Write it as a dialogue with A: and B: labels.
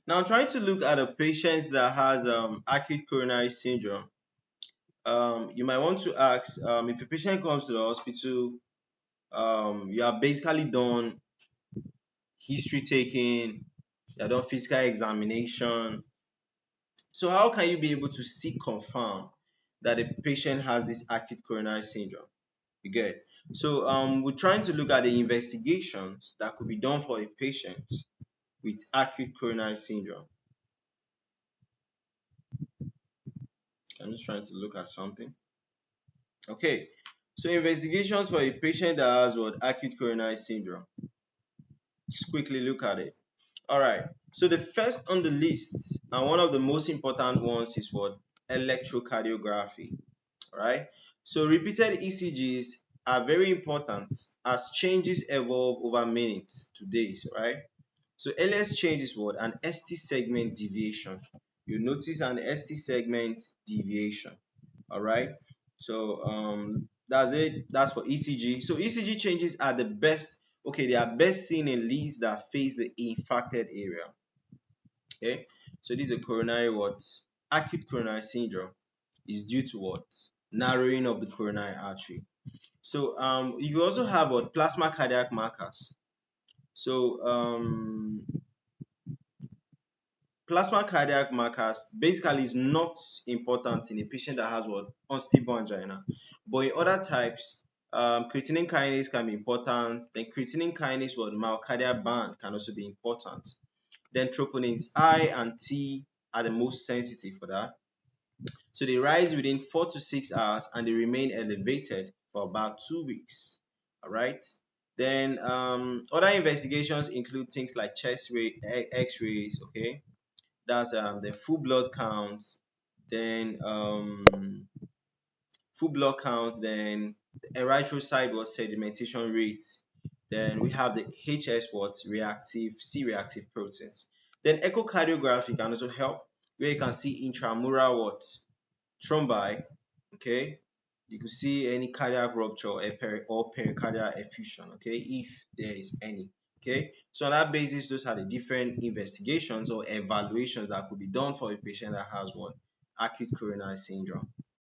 A: Now, trying to look at a patient that has acute coronary syndrome, you might want to ask, if a patient comes to the hospital, you are basically done history taking, you are done physical examination. So how can you be able to still confirm that a patient has this acute coronary syndrome? You get it? So we're trying to look at the investigations that could be done for a patient with acute coronary syndrome. I'm just trying to look at something. Okay, so investigations for a patient that has what acute coronary syndrome. Let's quickly look at it. All right. So the first on the list and one of the most important ones is what electrocardiography. All right. So repeated ECGs are very important as changes evolve over minutes to days. Right. So earliest change is what an ST segment deviation. You notice an ST segment deviation. All right. So that's it. That's for ECG. So ECG changes are the best. Okay, they are best seen in leads that face the infarcted area. Okay. So this is a coronary what acute coronary syndrome is due to what narrowing of the coronary artery. So you also have what plasma cardiac markers. So plasma cardiac markers basically is not important in a patient that has what unstable angina, but in other types, creatine kinase can be important. Then creatine kinase, what myocardial band can also be important. Then troponins I and T are the most sensitive for that. So they rise within 4 to 6 hours and they remain elevated for about 2 weeks. All right. Then other investigations include things like chest ray, X-rays. Okay, that's the full blood counts, then then the erythrocyte was sedimentation rate, then we have the HS what reactive C-reactive proteins. Then echocardiography can also help, where you can see intramural what thrombi. Okay, you can see any cardiac rupture or pericardial effusion. Okay, if there is any. Okay, so on that basis, those are the different investigations or evaluations that could be done for a patient that has what acute coronary syndrome.